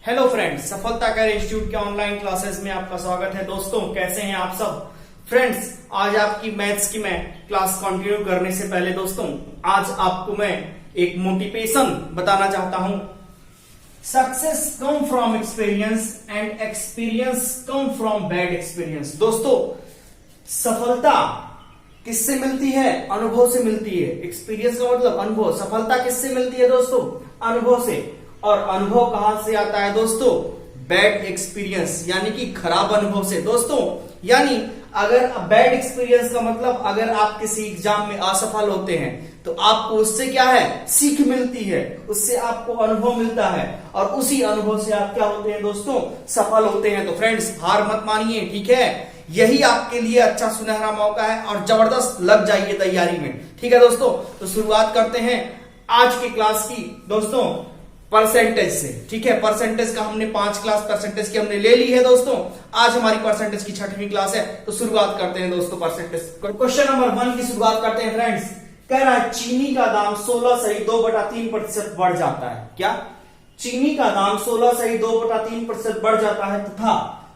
Hello friends, सफलता career institute के online classes में आपका स्वागत है। दोस्तों, कैसे हैं आप सब? फ्रेंड्स, आज आपकी मैथ्स की मैं क्लास कंटिन्यू करने से पहले दोस्तों, आज आपको मैं एक मोटिवेशन बताना चाहता हूं। Success come from experience and experience come from bad experience. दोस्तों, सफलता किससे मिलती है? अनुभव से मिलती है। एक्सपीरियंस का मतलब अनुभव। सफलता किससे मिलती है दोस्तों? अनुभव से। और अनुभव कहां से आता है दोस्तों? बैड एक्सपीरियंस यानी कि खराब अनुभव से। दोस्तों, यानी अगर बैड एक्सपीरियंस का मतलब अगर आप किसी एग्जाम में असफल होते हैं तो आपको उससे क्या है? सीख मिलती है, उससे आपको अनुभव मिलता है और उसी अनुभव से आप क्या होते हैं दोस्तों? सफल होते हैं। तो फ्रेंड्स, हार मत मानिए, ठीक है? यही आपके लिए अच्छा सुनहरा मौका है और जबरदस्त लग जाइए तैयारी में, ठीक है दोस्तों? तो शुरुआत करते हैं आज की क्लास की दोस्तों परसेंटेज से, ठीक है? परसेंटेज का हमने 5 क्लास परसेंटेज की हमने ले ली है दोस्तों। आज हमारी परसेंटेज की 6वीं क्लास है, तो शुरुआत करते हैं दोस्तों परसेंटेज। क्वेश्चन नंबर 1 की शुरुआत करते हैं फ्रेंड्स। कह रहा है चीनी का दाम 16.2/3% बढ़ जाता है। क्या? चीनी का दाम 16.2/3% बढ़ जाता है तथा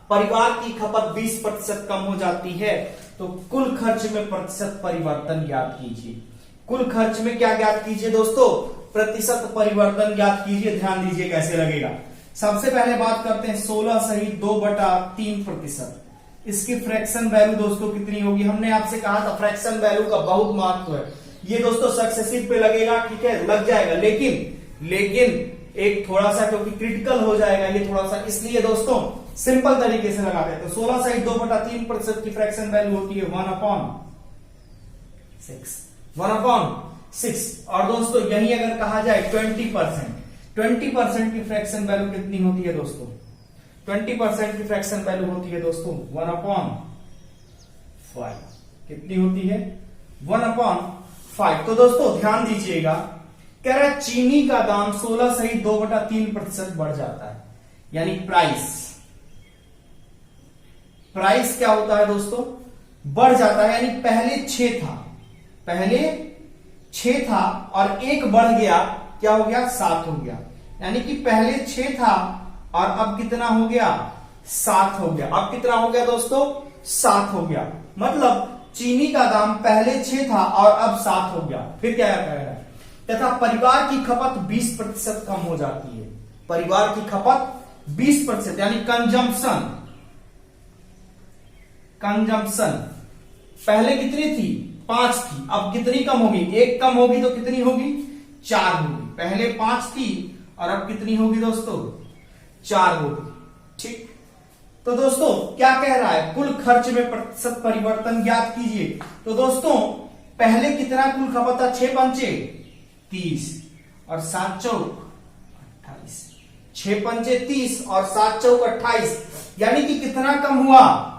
परिवार की खपत 20% कम हो जाती है, तो कुल खर्च में प्रतिशत परिवर्तन ज्ञात कीजिए। कुल खर्च में क्या ज्ञात कीजिए दोस्तों? प्रतिशत परिवर्तन ज्ञात कीजिए। ध्यान दीजिए कैसे लगेगा। सबसे पहले बात करते हैं 16.2/3%। इसकी फ्रैक्शन वैल्यू दोस्तों कितनी होगी? हमने आपसे कहा था फ्रैक्शन वैल्यू का बहुत महत्व है। ये दोस्तों सक्सेसिव पे लगेगा, ठीक है? लग जाएगा, लेकिन एक थोड़ा सा क्योंकि क्रिटिकल हो जाएगा ये थोड़ा सा, इसलिए दोस्तों सिंपल तरीके से लगाते हैं। तो 16.2/3% की फ्रैक्शन वैल्यू होती है 1/6। और दोस्तों यही अगर कहा जाए 20% की फ्रैक्शन वैल्यू कितनी होती है दोस्तों? 20% की फ्रैक्शन वैल्यू होती है दोस्तों 1/5। कितनी होती है? 1/5। तो दोस्तों ध्यान दीजिएगा, कह रहा है चीनी का दाम 16.2/3% बढ़ जाता है, यानी प्राइस क्या होता है दोस्तों? बढ़ जाता है। यानी पहले 6 था और 1 बढ़ गया, क्या हो गया? 7 हो गया। यानी कि पहले 6 था और अब कितना हो गया? 7 हो गया। अब कितना हो गया दोस्तों? 7 हो गया। मतलब चीनी का दाम पहले 6 था और अब 7 हो गया। फिर क्या कह रहा है? तथा परिवार की खपत 20% कम हो जाती है। परिवार की खपत 20%, यानी कंजम्पशन पहले कितनी थी? 5 थी, अब कितनी कम होगी? 1 कम होगी तो कितनी होगी? 4 होगी। पहले 5 थी और अब कितनी होगी दोस्तों? 4 होगी, ठीक? तो दोस्तों क्या कह रहा है? कुल खर्च में प्रतिशत परिवर्तन ज्ञात कीजिए। तो दोस्तों पहले कितना कुल खपत था? 6 पंचे 30 और 7 चौक 28। 6 पंचे 30 और 7 चौक 28, यानी कि कितना कम हुआ?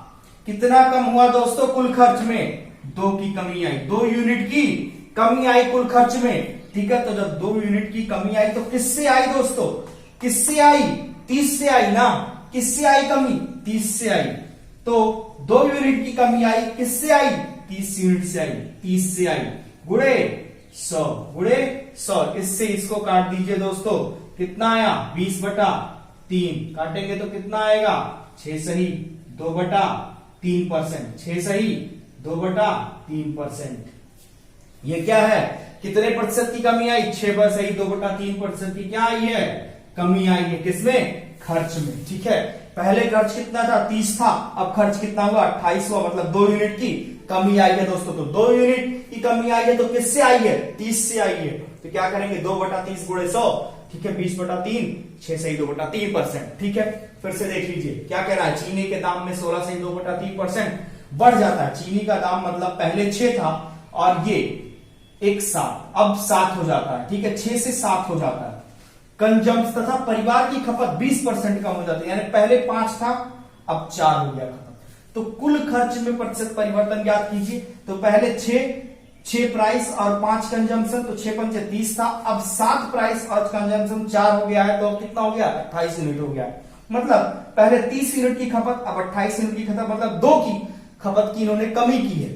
कितना कम हुआ दोस्तों कुल खर्च में? 2 की कमी आई। 2 यूनिट की कमी आई कुल खर्च में, ठीक है? तो जब 2 यूनिट की कमी आई तो किससे आई दोस्तों? किससे आई? 30 से आई ना? किससे आई कमी? 30 से आई। तो 2 यूनिट की कमी आई, किससे आई? 30 यूनिट से आई। 30 से आई गुणे 100 इससे इसको काट दीजिए दोस्तों। कितना आया? 20/3। काटेंगे तो कितना आएगा? 6 सही 2/3%। 6 सही 2/3%। ये क्या है? कितने प्रतिशत की कमी आई? 6 सही 2/3% की क्या आई है? कमी आई है। किसमें? खर्च में, ठीक है? पहले खर्च कितना था? 30 था, अब खर्च कितना हुआ? 28 हुआ। मतलब 2 यूनिट की कमी आई है दोस्तों। तो 2 यूनिट की कमी आई है तो किससे आई है? 30 से आई है। तो क्या करेंगे? 2/30 गुणे 100, ठीक है? 20/3, 6 सही 2/3%, ठीक है? फिर से देख लीजिए क्या कह रहा है? चीनी के दाम में 16 सही 2/3% बढ़ जाता है। चीनी का दाम मतलब पहले 6 था और ये 7 अब 7 हो जाता है, ठीक है? 6 से 7 हो जाता है। कंजम्स तथा परिवार की खपत 20% कम हो जाती है, यानी पहले 5 था अब 4 हो गया खपत। तो कुल खर्च में प्रतिशत परिवर्तन ज्ञात कीजिए। तो पहले 6 प्राइस और 5 कंजम्पशन, तो 6 पंचे 30 था, अब 7 प्राइस और कंजम्पशन 4 हो गया है, तो कितना हो गया? 28 यूनिट हो गया। मतलब पहले 30 यूनिट की खपत, अब 28 यूनिट की खपत, मतलब 2 की खपत की इन्होंने कमी की है।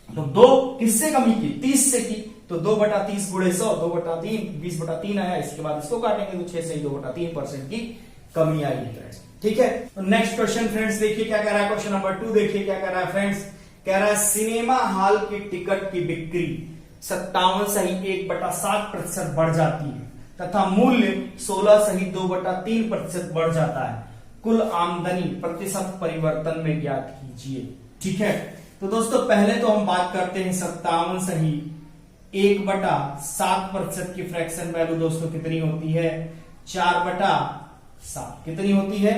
तो 2 किससे कमी की? 30 से की। तो 2/30 गुणे 100, 2/3, 20/3 आया। इसके बाद इसको काटेंगे तो 6 से 2/3% की कमी आई है फ्रेंड्स। ठीक है, तो नेक्स्ट क्वेश्चन फ्रेंड्स देखिए क्या कह रहा है। क्वेश्चन नंबर 2 देखिए क्या कह रहा है फ्रेंड्स। कह रहा है सिनेमा हॉल की टिकट की बिक्री 57.1/7% बढ़ जाती है तथा मूल्य 16.2/3% बढ़ जाता है। कुल आमदनी प्रतिशत परिवर्तन में ज्ञात कीजिए। ठीक है, तो दोस्तों पहले तो हम बात करते हैं 57.1/7% की फ्रैक्शन वैल्यू दोस्तों कितनी होती है, 4/7। कितनी होती है,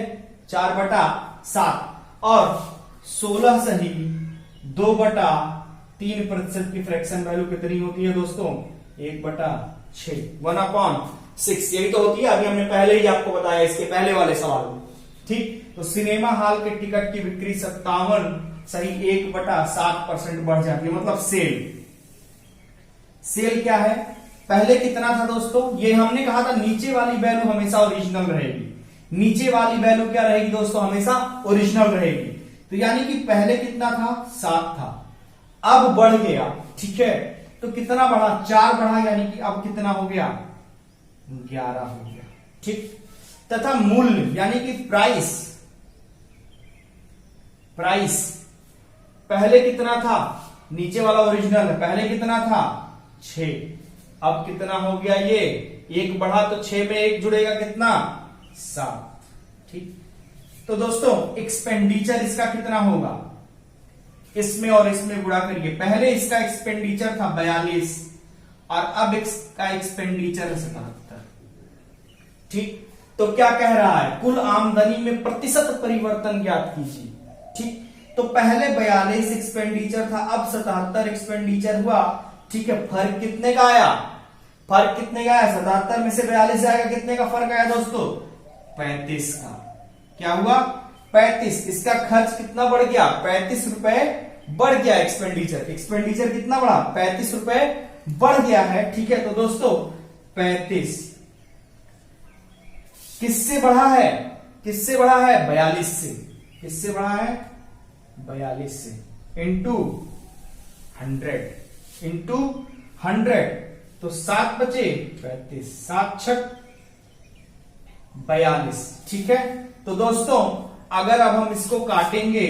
4/7। और 16.2/3% की फ्रैक्शन वैल्यू कितनी होती है दोस्तों, 1/6, 1/6। यही तो होती है, अभी हमने पहले ही आपको बताया इसके पहले वाले सवाल में। ठीक, तो सिनेमा हॉल के टिकट की बिक्री 57.1/7% बढ़ जाती है, मतलब सेल क्या है, पहले कितना था दोस्तों, ये हमने कहा था नीचे वाली वैल्यू हमेशा ओरिजिनल रहेगी। नीचे वाली वैल्यू क्या रहेगी दोस्तों, हमेशा ओरिजिनल रहेगी। तो यानी कि पहले कितना था, 7 था, अब बढ़ गया। ठीक है, तो कितना बढ़ा, 4 बढ़ा, यानी कि अब कितना हो गया, 11 हो गया। ठीक, तथा मूल्य यानी कि प्राइस पहले कितना था, नीचे वाला ओरिजिनल है, पहले कितना था 6, अब कितना हो गया, ये 1 बढ़ा तो 6 में 1 जुड़ेगा, कितना 7। ठीक, तो दोस्तों एक्सपेंडिचर इसका कितना होगा, इसमें और इसमें गुणा करिए। पहले इसका एक्सपेंडिचर था 42 और अब इसका एक्सपेंडिचर है 77। ठीक, तो क्या कह रहा है, कुल आमदनी में प्रतिशत परिवर्तन ज्ञात कीजिए। ठीक, तो पहले 42 एक्सपेंडिचर था, अब 77 एक्सपेंडिचर हुआ। ठीक है, फर्क कितने का आया, 77 में से 42 जाएगा, कितने का फर्क आया दोस्तों, 35 का। क्या हुआ, 35। इसका खर्च कितना बढ़ गया, 35 रुपए बढ़ गया। एक्सपेंडिचर कितना बढ़ा, 35 रुपए बढ़ गया है। ठीक है, तो दोस्तों 35 किससे बढ़ा है, 42 से। किससे बढ़ा है, 42 से, इंटू 100 तो 7 बचे 35, 7 छक 42। ठीक है, तो दोस्तों अगर अब हम इसको काटेंगे,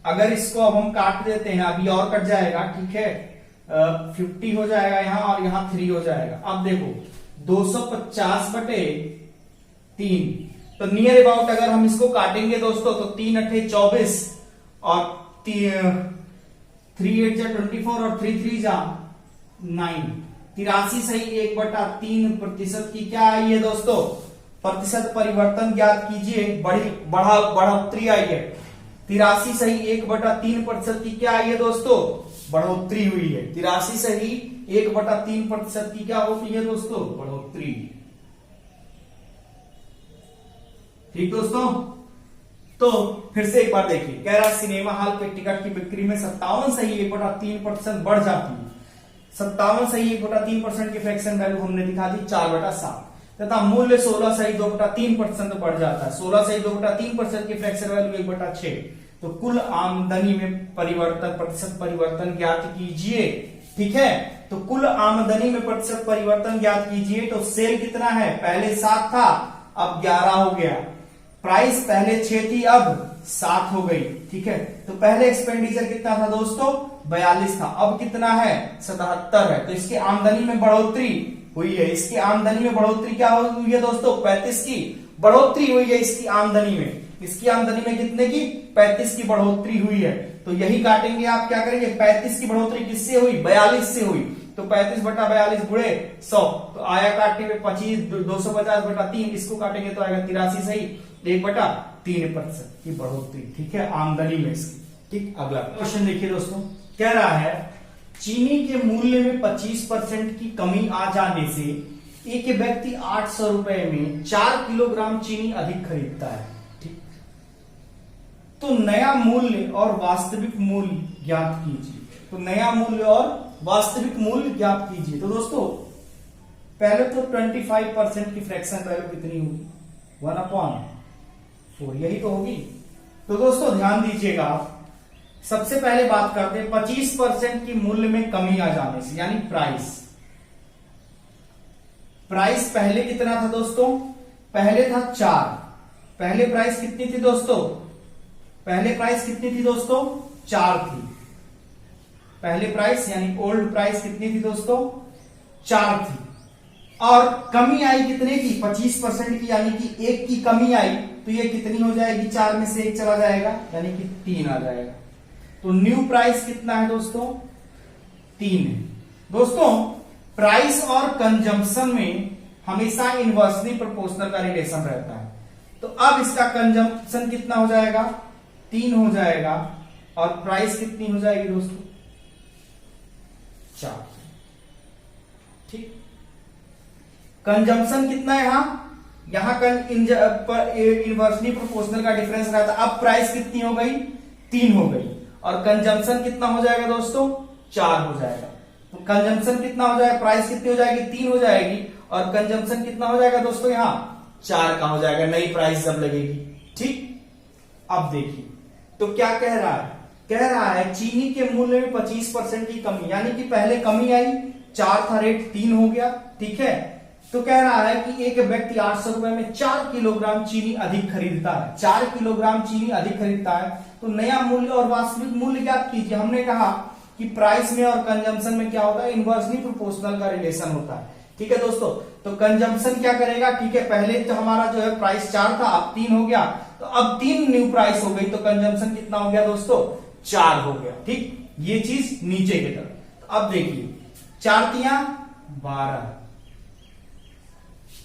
अगर इसको अब हम काट देते हैं, अभी और कट जाएगा। ठीक है, 50 हो जाएगा यहां और यहां 3 हो जाएगा। अब देखो 250/3, तो नियर अबाउट अगर हम इसको काटेंगे दोस्तों तो 3 8 24 और 3 8 24 और 3 3 9, 83.1/3% की क्या आई है दोस्तों, प्रतिशत परिवर्तन ज्ञात कीजिए। बढ़ोतरी आई है। 83.1/3% की क्या आई है दोस्तों, बढ़ोतरी हुई है। 83.1/3% की क्या होती है दोस्तों, बढ़ोतरी। ठीक दोस्तों, तो फिर से एक बार देखिए, कह रहा सिनेमा हॉल के टिकट की बिक्री में 57.1/3% बढ़ जाती है। 57.1/3% की फ्रैक्शन वैल्यू हमने दिखा दी 4/7 तथा मूल्य 16.2/3% बढ़ जाता है। 16.2/3% की फ्रैक्शन वैल्यू 1/6। तो कुल आमदनी में प्रतिशत परिवर्तन ज्ञात कीजिए। ठीक है, तो कुल आमदनी में प्रतिशत परिवर्तन ज्ञात कीजिए। तो सेल कितना है, पहले 7 था, अब 11 हो गया। प्राइस पहले 6 थी, अब 7 हो गई। ठीक है, तो पहले एक्सपेंडिचर कितना था दोस्तों, 42 था, अब कितना है, 77 है। तो इसकी आमदनी में बढ़ोतरी हुई है। इसकी आमदनी में बढ़ोतरी क्या हुई है दोस्तों, 35 की बढ़ोतरी हुई है इसकी आमदनी में। इसकी आमदनी में कितने की, 35 की बढ़ोतरी हुई है। तो यही काटेंगे आप, क्या करेंगे, 35 की बढ़ोतरी किससे हुई, 42 से हुई। तो 35/42 गुणे 100, तो आया काटने में 25, 250/3, इसको काटेंगे तो आएगा 83 सही, 1/3% की बढ़ोतरी। ठीक है, आमदनी में इसकी। ठीक, अगला क्वेश्चन देखिए दोस्तों, कह रहा है चीनी के मूल्य में 25% की कमी आ जाने से एक व्यक्ति 800 रुपए में 4 किलोग्राम चीनी अधिक खरीदता है। ठीक, तो नया मूल्य और वास्तविक मूल्य ज्ञात कीजिए। तो नया मूल्य और वास्तविक मूल्य ज्ञात कीजिए। तो दोस्तों पहले तो 25% की फ्रैक्शन वैल्यू कितनी होगी, 1/4, यही तो होगी। तो दोस्तों ध्यान दीजिएगा, सबसे पहले बात करते हैं 25% की मूल्य में कमी आ जाने से, यानी प्राइस पहले कितना था दोस्तों, पहले था 4, पहले प्राइस कितनी थी दोस्तों? पहले प्राइस कितनी थी दोस्तों? 4 थी। पहले प्राइस यानी ओल्ड प्राइस कितनी थी दोस्तों? 4 थी। और कमी आई कितने की? 25% की, यानी कि 1 की कमी आई तो ये कितनी हो जाएगी? 4 में से 1 चला जाएगा यानी कि 3 आ जाएगा। तो न्यू प्राइस कितना है दोस्तों? 3 है। दोस्तों प्राइस और कंजम्पशन में हमेशा इनवर्सली प्रोपोर्शनल का रिलेशन रहता है। तो अब इसका कंजम्पशन कितना हो जाएगा? 3 हो जाएगा और प्राइस कितनी हो जाएगी दोस्तों? 4। ठीक, कंजम्पशन कितना है यहां इनवर्सली प्रोपोर्शनल का डिफरेंस रहता है। अब प्राइस कितनी हो गई? 3 हो गई और कंजम्पशन कितना हो जाएगा दोस्तों? 4 हो जाएगा। तो कंजम्पशन कितना हो जाएगा? प्राइस कितनी हो जाएगी? 3 हो जाएगी और कंजम्पशन कितना हो जाएगा दोस्तों? यहां 4 का हो जाएगा नई प्राइस जब लगेगी। ठीक, अब देखिए तो क्या कह रहा है? कह रहा है चीनी के मूल्य में 25% की कमी, यानी कि पहले कमी आई, 4 था रेट, 3 हो गया। ठीक है, तो कह रहा है कि एक व्यक्ति 800 रुपए में 4 किलोग्राम चीनी अधिक खरीदता है। 4 किलोग्राम चीनी अधिक खरीदता है तो नया मूल्य और वास्तविक मूल्य ज्ञात कीजिए। हमने कहा कि प्राइस में और कंजम्पशन में क्या होता है? इनवर्सली प्रोपोर्शनल का रिलेशन होता है। ठीक है दोस्तों, तो कंजम्पशन क्या करेगा? ठीक है, पहले तो हमारा जो है प्राइस 4 था, अब 3 हो गया, तो अब 3 न्यू प्राइस हो गई, तो कंजम्पशन कितना हो गया दोस्तों? 4 हो गया। ठीक, ये चीज नीचे की तरफ। तो अब देखिए 4 तिया 12।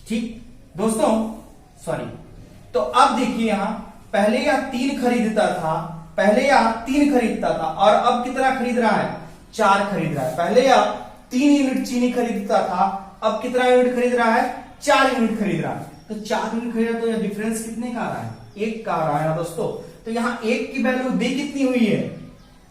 ठीक दोस्तों, सॉरी, तो अब देखिए यहां पहले यह 3 खरीदता था, पहले यह 3 खरीदता था और अब कितना खरीद रहा है? 4 खरीद रहा है। पहले यह 3 यूनिट चीनी खरीदता था, अब कितना यूनिट खरीद रहा है? 4 यूनिट खरीद रहा है। तो 4 यूनिट खरीदा तो यह डिफरेंस कितने का आ रहा है? 1 का आ रहा है ना दोस्तों। तो यहां 1 की वैल्यू दी कितनी हुई है?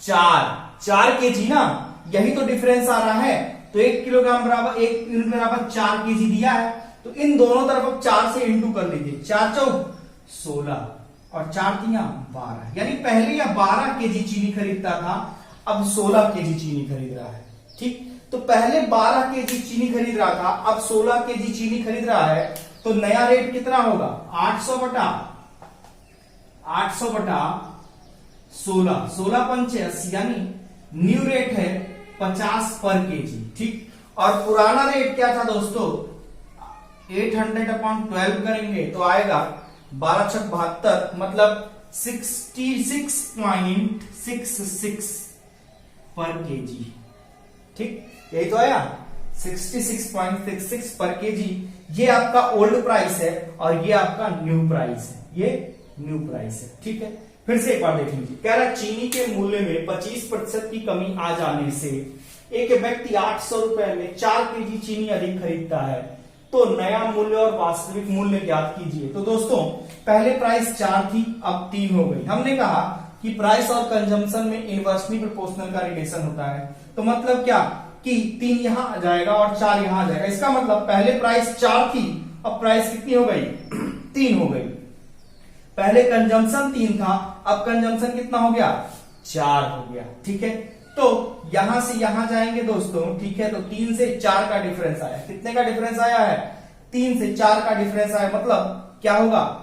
4 केजी ना, यही तो डिफरेंस आ रहा है। तो 1 किलोग्राम बराबर 1 यूनिट बराबर 4 केजी दिया है, तो इन दोनों तरफ अब 4 से इंटू कर लीजिए। 4 चौक 16 और 4 तिया 12, यानी पहले यह 12 केजी चीनी खरीदता था, अब 16 केजी चीनी खरीद रहा है। ठीक, तो पहले 12 केजी चीनी खरीद रहा था, अब 16 केजी चीनी खरीद रहा है, तो नया रेट कितना होगा? 800 बटा 16, 16 पंचे 80, यानी न्यू रेट है 50 पर केजी। ठीक, और पुराना रेट क्या था दोस्तों? 800/12 करेंगे तो आएगा 12 छक 72, मतलब 66.66 पर केजी। ठीक, यही तो आया 66.66 पर केजी। ये आपका ओल्ड प्राइस है और ये आपका न्यू प्राइस है, ये न्यू प्राइस है। ठीक है, फिर से एक बार देख लीजिए। कह रहा चीनी के मूल्य में 25% की कमी आ जाने से एक व्यक्ति 800 रुपए में 4 केजी चीनी अधिक खरीदता है, तो नया मूल्य और वास्तविक मूल्य ज्ञात कीजिए। तो दोस्तों पहले प्राइस 4 थी, अब 3 हो गई। हमने कहा कि प्राइस और कंजम्पशन में इनवर्सली प्रोपोर्शनल का रिलेशन होता है। तो मतलब क्या कि 3 यहां आ जाएगा और 4 यहां आ जाएगा। इसका मतलब पहले प्राइस 4 थी, अब प्राइस कितनी हो गई? 3 हो गई। पहले कंजम्पशन 3 था, अब कंजम्पशन कितना हो गया? 4 हो गया। ठीक है, तो यहां से यहां जाएंगे दोस्तों। ठीक है, तो 3 से 4 का डिफरेंस आया। कितने का डिफरेंस आया है? 3 से 4 का डिफरेंस आया। मतलब क्या होगा?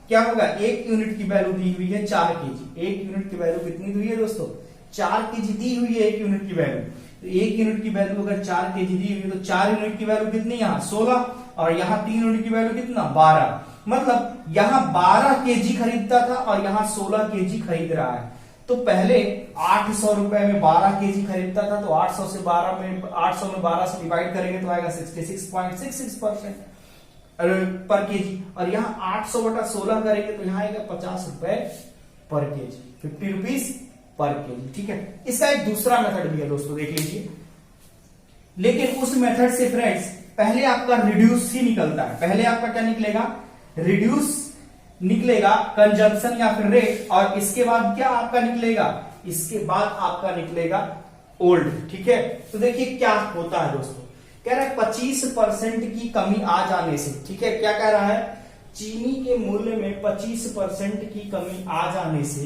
क्या होगा? 1 यूनिट की वैल्यू दी हुई है 4 केजी। 1 यूनिट की वैल्यू कितनी दी है दोस्तों? 4 केजी दी हुई है 1 यूनिट की वैल्यू। तो 1 यूनिट की वैल्यू अगर 4 केजी दी हुई है तो 4 यूनिट की वैल्यू कितनी? यहाँ 16 और यहाँ 3 यूनिट की वैल्यू कितना? 12। मतलब यहाँ 12 केजी खरीदता था और यहाँ 16 केजी खरीद रहा है। तो पहले 800 रुपए में 12 केजी खरीदता था, तो 800 में 12 से डिवाइड करेंगे तो आएगा 66.66% पर केजी। और यहाँ 800/16 करेंगे तो यहाँ आएगा 50 रुपए पर केजी, 50 रुपीज पर केजी। ठीक है, इसका एक दूसरा मेथड भी है दोस्तों, देख लीजिए। लेकिन उस मेथड से फ्रेंड्स पहले आपका रिड्यूस ही निकलता है। पहले आपका क्या निकलेगा? रिड्यूस निकलेगा, कंजम्पशन या फिर रेट, और इसके बाद क्या आपका निकलेगा? इसके बाद आपका निकलेगा ओल्ड। ठीक है, तो देखिए क्या होता है दोस्तों। कह रहा है 25% की कमी आ जाने से, ठीक है, क्या कह रहा है? चीनी के मूल्य में 25% की कमी आ जाने से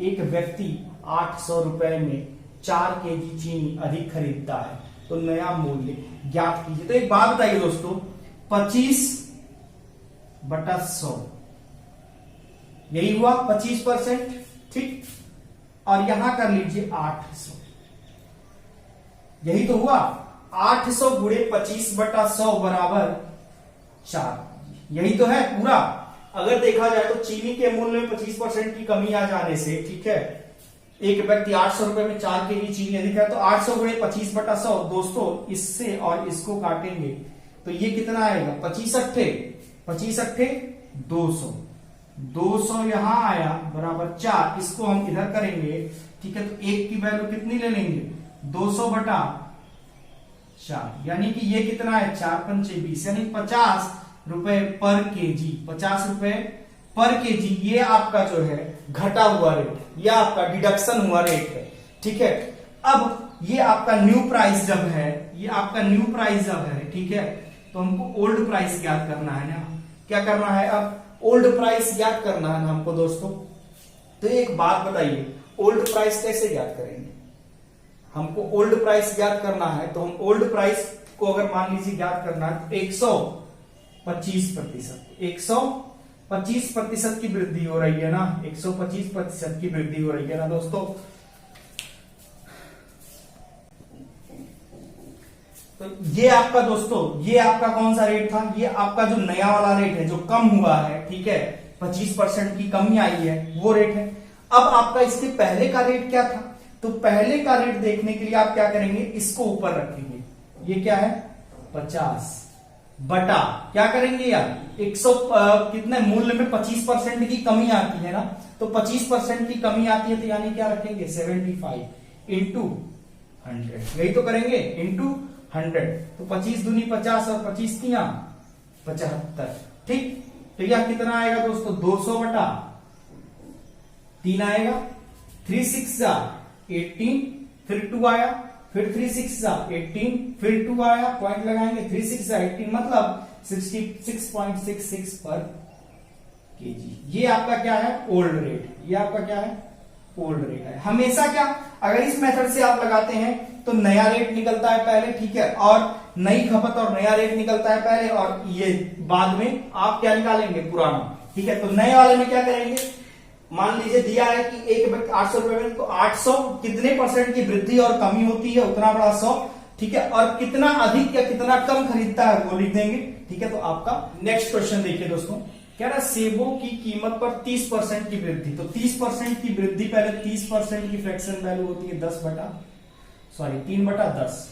एक व्यक्ति 800 रुपए में 4 केजी चीनी अधिक खरीदता है, तो नया मूल्य ज्ञात कीजिए। तो एक बात बताइए दोस्तों, 25/100 यही हुआ 25%, ठीक। और यहां कर लीजिए 800, यही तो हुआ 800 गुणे 25/100 बराबर 4। यही तो है पूरा। अगर देखा जाए तो चीनी के मूल्य में 25% की कमी आ जाने से, ठीक है, एक व्यक्ति 800 रुपए में 4 केजी चीनी अधिक है, तो 800 गुणे 25/100 दोस्तों, इससे और इसको काटेंगे तो ये कितना आएगा, 25 अट्ठे 200, 200 यहां आया बराबर 4। इसको हम इधर करेंगे, ठीक है, तो एक की वैल्यू कितनी ले लेंगे, 200/4, यानी कि ये कितना है, 4×5 = 20, यानी 50 रुपए पर केजी, 50 रुपए पर केजी। ये आपका जो है घटा हुआ रेट, ये आपका डिडक्शन हुआ रेट है, ठीक है। अब ये आपका न्यू प्राइस जब है, ये आपका न्यू प्राइस जब है, ठीक है, तो हमको ओल्ड प्राइस ज्ञात करना है ना। क्या करना है, अब ओल्ड प्राइस ज्ञात करना है ना हमको दोस्तों। तो एक बात बताइए, ओल्ड प्राइस कैसे ज्ञात करेंगे। हमको ओल्ड प्राइस ज्ञात करना है, तो हम ओल्ड प्राइस को अगर मान लीजिए ज्ञात करना है, तो 125% की वृद्धि हो रही है ना, 125% की वृद्धि हो रही है ना दोस्तों। तो ये आपका दोस्तों, ये आपका कौन सा रेट था, ये आपका जो नया वाला रेट है, जो कम हुआ है, ठीक है, 25% की कमी आई है, वो रेट है। अब आपका इसके पहले का रेट क्या था, तो पहले का रेट देखने के लिए आप क्या करेंगे, इसको ऊपर रखेंगे। ये क्या है, 50 बटा क्या करेंगे यार, 100 कितने मूल्य में 25% की कमी आती है ना, तो 25% की कमी आती है, तो यानी क्या रखेंगे, 75 × 100, यही तो करेंगे, इंटू 100। तो 25 दूनी 50 और 25 तिया 75, ठीक। तो यह कितना आएगा दोस्तों, 200/3 आएगा, 3 6 18, फिर 2 आया, फिर 3 6 18, फिर 2 आया, पॉइंट लगाएंगे, 3 6 18 मतलब 66.66 पर केजी। ये आपका क्या है, ओल्ड रेट। ये आपका क्या है, ओल्ड रेट है। हमेशा क्या, अगर इस मेथड से आप लगाते हैं तो नया रेट निकलता है पहले, ठीक है, और नई खपत और नया रेट निकलता है पहले, और ये बाद में आप क्या निकालेंगे, पुराना, ठीक है। तो नए वाले में क्या करेंगे, मान लीजिए दिया है कि एक व्यक्ति 800 रुपए में, तो 800 कितने % की वृद्धि और कमी होती है, उतना बड़ा 100, ठीक है, और कितना अधिक या कितना कम खरीदता है वो लिख देंगे, ठीक है। तो आपका नेक्स्ट क्वेश्चन देखिए दोस्तों, कह रहा सेबों की कीमत पर 30% की वृद्धि। तो 30% की वृद्धि, पहले 30% की फ्रैक्शन वैल्यू होती है 3/10,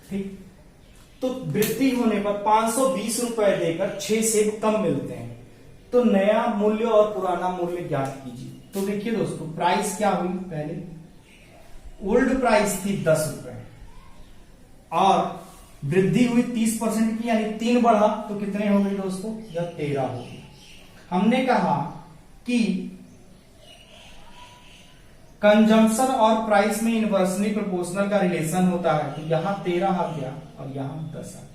ठीक। तो वृद्धि होने पर 520 रुपए देकर 6 सेब कम मिलते हैं। तो नया मूल्य और पुराना मूल्य ज्ञात कीजिए। तो देखिए दोस्तों, प्राइस क्या हुई, पहले ओल्ड प्राइस थी 10 रुपए और वृद्धि हुई 30% की, यानी 3 बढ़ा, तो कितने हो गई दोस्तों, यह 13 हो गई। हमने कहा कि कंजम्पशन और प्राइस में इनवर्सली प्रोपोर्शनल का रिलेशन होता है, तो यहां 13 आ गया और यहां 10 आ गया।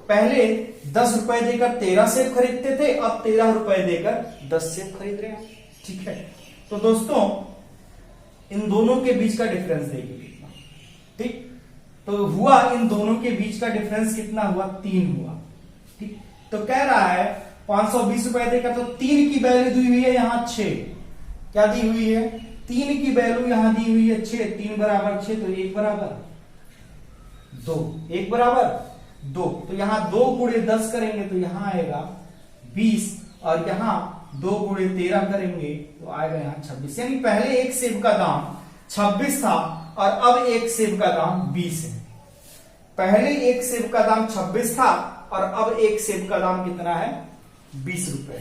पहले 10 रुपए देकर 13 सेब खरीदते थे, अब 13 रुपए देकर 10 सेब खरीद रहे हैं, ठीक है। तो दोस्तों इन दोनों के बीच का डिफरेंस देखिए कितना, ठीक। तो हुआ, इन दोनों के बीच का डिफरेंस कितना हुआ, 3 हुआ, ठीक। तो कह रहा है 520 रुपए देकर, तो 3 की वैल्यू दी हुई है यहां 6, क्या दी हुई है, 3 की वैल्यू यहां दी हुई है 6, 3 बराबर 6, तो 1 बराबर 2, 1 बराबर 2। तो यहां 2 गुणे 10 करेंगे तो यहां आएगा 20, और यहां 2 गुणे 13 करेंगे तो आएगा यहां 26। यानी पहले एक सेब का दाम 26 था और अब एक सेब का दाम 20 है। पहले एक सेब का दाम 26 था और अब एक सेब का दाम कितना है, 20 रुपए,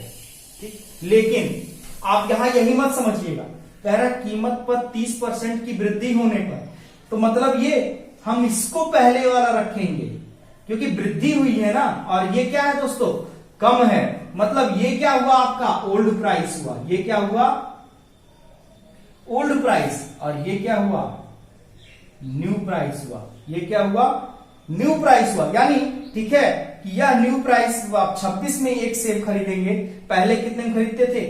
ठीक। लेकिन आप यहां यही मत समझिएगा, कह रहा कीमत पर 30% की वृद्धि होने पर, तो मतलब ये हम इसको पहले वाला रखेंगे क्योंकि वृद्धि हुई है ना, और ये क्या है दोस्तों, कम है, मतलब ये क्या हुआ, आपका ओल्ड प्राइस हुआ। ये क्या हुआ, ओल्ड प्राइस, और ये क्या हुआ, न्यू प्राइस हुआ। ये क्या हुआ, न्यू प्राइस हुआ। यानी ठीक है कि यह न्यू प्राइस हुआ। आप 26 में एक सेब खरीदेंगे, पहले कितने में खरीदते थे,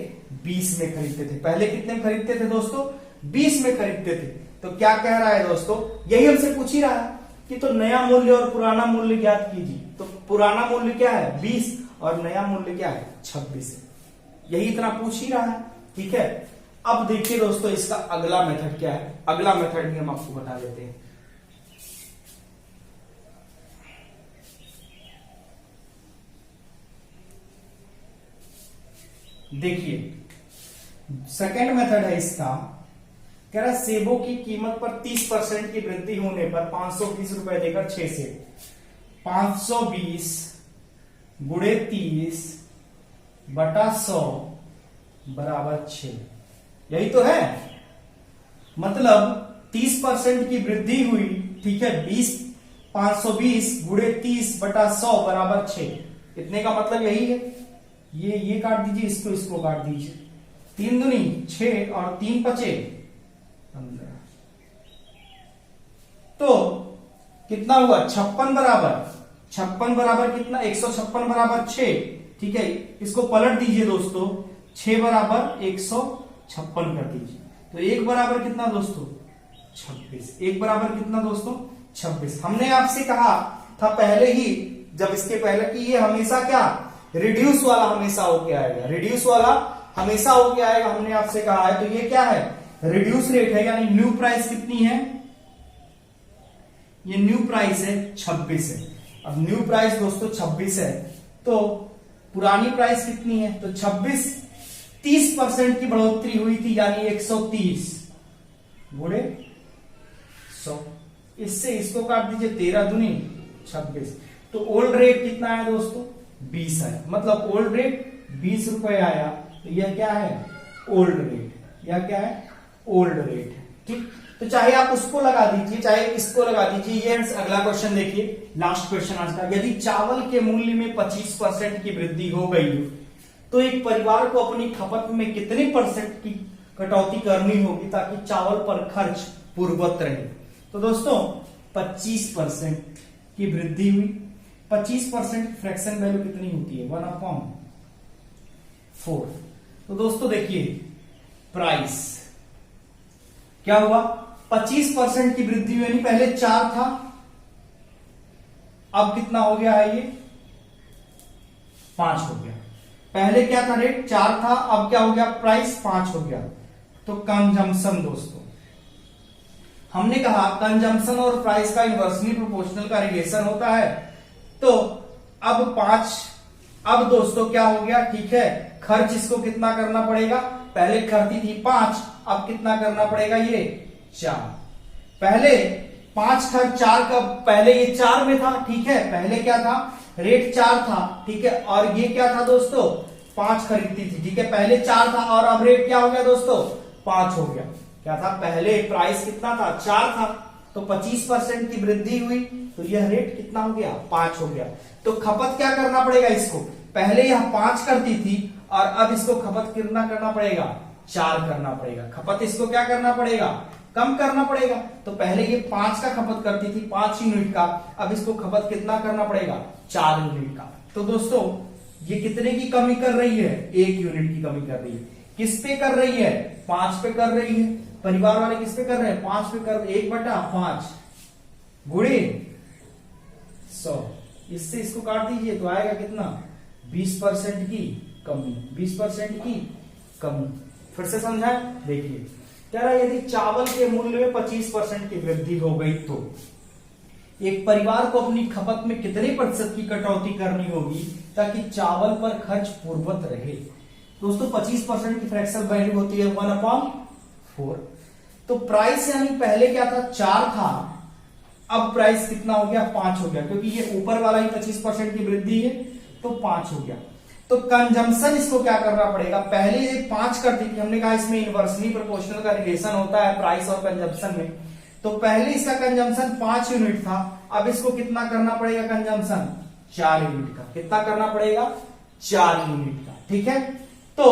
20 में खरीदते थे। पहले कितने में खरीदते थे दोस्तों, 20 में खरीदते थे। तो क्या कह रहा है दोस्तों, यही हमसे पूछ ही रहा है कि तो नया मूल्य और पुराना मूल्य ज्ञात कीजिए। तो पुराना मूल्य क्या है, 20, और नया मूल्य क्या है, 26 है। यही इतना पूछ ही रहा है, ठीक है। अब देखिए दोस्तों इसका अगला मेथड क्या है, अगला मेथड भी हम आपको बता देते हैं। देखिए सेकेंड मेथड है इसका, कह रहा है सेबों की कीमत पर 30% की वृद्धि होने पर 520 रुपए देकर 6 सेब, 520 गुणे 30 बटा 100 बराबर 6। यही तो है, मतलब 30% की वृद्धि हुई, ठीक है। 520 गुणे 30 बटा 100 बराबर 6। इतने का मतलब यही है। ये काट दीजिए, इसको काट दीजिए। 3 दूनी 6 और 3 बचे 15। तो कितना हुआ 56 बराबर कितना 156 बराबर 6, ठीक है। इसको पलट दीजिए दोस्तों, 6 बराबर 156 कर दीजिए। तो 1 बराबर कितना दोस्तों 26। 1 बराबर कितना दोस्तों 26। हमने आपसे कहा था पहले ही, जब इसके पहले कि ये हमेशा क्या रिड्यूस वाला हमेशा होके आएगा, रिड्यूस वाला हमेशा होके आएगा, हमने आपसे कहा है। तो ये क्या है रिड्यूस रेट है, यानी न्यू प्राइस कितनी है, ये न्यू प्राइस है 26 है। अब न्यू प्राइस दोस्तों 26 है, तो पुरानी प्राइस कितनी है, तो 26 30% की बढ़ोतरी हुई थी, यानी 130 गुणे 100। इससे इसको काट दीजिए, 13 दूनी 26। तो ओल्ड रेट कितना है दोस्तों 20 है, मतलब ओल्ड रेट 20 रुपए आया। तो यह क्या है ओल्ड रेट, यह क्या है ओल्ड रेट है, ठीक। तो चाहे आप उसको लगा दीजिए चाहे इसको लगा दीजिए। ये अगला क्वेश्चन देखिए, लास्ट क्वेश्चन आज का। यदि चावल के मूल्य में 25% की वृद्धि हो गई तो एक परिवार को अपनी खपत में कितने % की कटौती करनी होगी ताकि चावल पर खर्च पूर्ववत रहे। तो दोस्तों 25% की वृद्धि हुई, 25% फ्रैक्शन वैल्यू कितनी होती है 1/4। तो दोस्तों देखिए प्राइस क्या हुआ 25% की वृद्धि हुई, पहले 4 था, अब कितना हो गया है ये 5 हो गया। पहले क्या था रेट 4 था, अब क्या हो गया प्राइस 5 हो गया। तो कंजम्पशन दोस्तों, हमने कहा कंजम्पशन और प्राइस का इनवर्सली प्रोपोर्शनल का रिलेशन होता है। तो अब दोस्तों क्या हो गया, ठीक है, खर्च इसको कितना करना पड़ेगा, पहले करती थी 5, अब कितना करना पड़ेगा ये 4। पहले 5 खर्च 4 का, पहले ये 4 में था, ठीक है, पहले क्या था रेट 4 था, ठीक है, और ये क्या था दोस्तों 5 खरीदती थी, ठीक है, पहले 4 था और अब रेट क्या हो गया दोस्तों 5 हो गया। क्या था पहले प्राइस कितना था 4 था, तो 25% की वृद्धि हुई, तो यह रेट कितना हो गया 5 हो गया। तो खपत क्या करना पड़ेगा इसको, पहले यह 5 करती थी और अब इसको खपत कितना करना पड़ेगा 4 करना पड़ेगा। खपत इसको क्या करना पड़ेगा कम करना पड़ेगा। तो पहले ये 5 का खपत करती थी 5 यूनिट का, अब इसको खपत कितना करना पड़ेगा 4 यूनिट का। तो दोस्तों ये कितने की कमी कर रही है 1 यूनिट की कमी कर रही है। किस पे कर रही है 5 पे कर रही है। परिवार वाले किस पे कर रहे हैं 5 पे कर, 1/5 गुणे 100। इससे इसको काट दीजिए तो आएगा कितना 20% की कमी, 20% की कमी। फिर से समझाएं, देखिए कह रहा है यदि चावल के मूल्य में 25% की वृद्धि हो गई तो एक परिवार को अपनी खपत में कितने % की कटौती करनी होगी ताकि चावल पर खर्च पूर्ववत रहे। दोस्तों 25% की फ्रैक्शनल वैल्यू होती है 1/4। तो प्राइस यानी पहले क्या था 4 था, अब प्राइस कितना हो गया 5 हो गया, क्योंकि ये ऊपर वाला ही 25% की वृद्धि है तो 5 हो गया। तो कंजम्पशन इसको क्या करना पड़ेगा, पहले ये 5 करती थी, हमने कहा इसमें इनवर्सली प्रोपोर्शनल का रिलेशन होता है प्राइस और कंजम्पशन में। तो पहले इसका कंजम्पशन 5 यूनिट था, अब इसको कितना करना पड़ेगा कंजम्पशन 4 यूनिट का। कितना करना पड़ेगा 4 यूनिट का, ठीक है। तो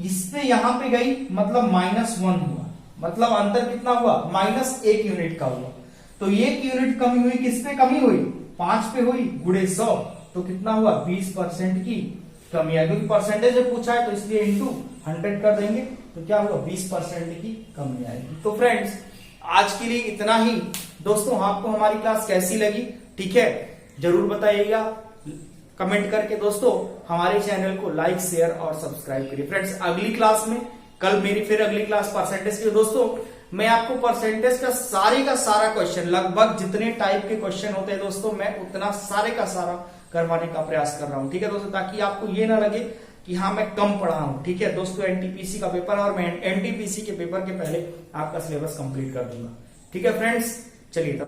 इससे यहां पे गई मतलब -1 हुआ, मतलब अंतर कितना हुआ -1 यूनिट का हुआ। तो 1 यूनिट कमी हुई, किस पे कमी हुई 5 पे हुई, गुणे 100, तो कितना हुआ 20% की कमी आई, क्योंकि परसेंटेज में पूछा है तो इसलिए इंटू 100 कर देंगे, तो क्या हुआ 20% की कमी आएगी। तो फ्रेंड्स आज के लिए इतना ही। दोस्तों आपको हमारी क्लास कैसी लगी, ठीक है, जरूर बताइएगा। कमेंट करके दोस्तों हमारे चैनल को लाइक, शेयर और सब्सक्राइब करिए। फ्रेंड्स, अगली क्लास में कल मेरी फिर अगली क्लास परसेंटेज की। दोस्तों मैं आपको परसेंटेज का सारा क्वेश्चन, लगभग जितने टाइप के क्वेश्चन होते हैं दोस्तों, मैं उतना सारे का सारा करवाने का प्रयास कर रहा हूं। ठीक है दोस्तों, ताकि आपको ये ना लगे कि हाँ मैं कम पढ़ा हूं। ठीक है दोस्तों, एनटीपीसी का पेपर और मैं एनटीपीसी के पेपर के पहले आपका सिलेबस कंप्लीट कर दूंगा। ठीक है फ्रेंड्स, चलिए तब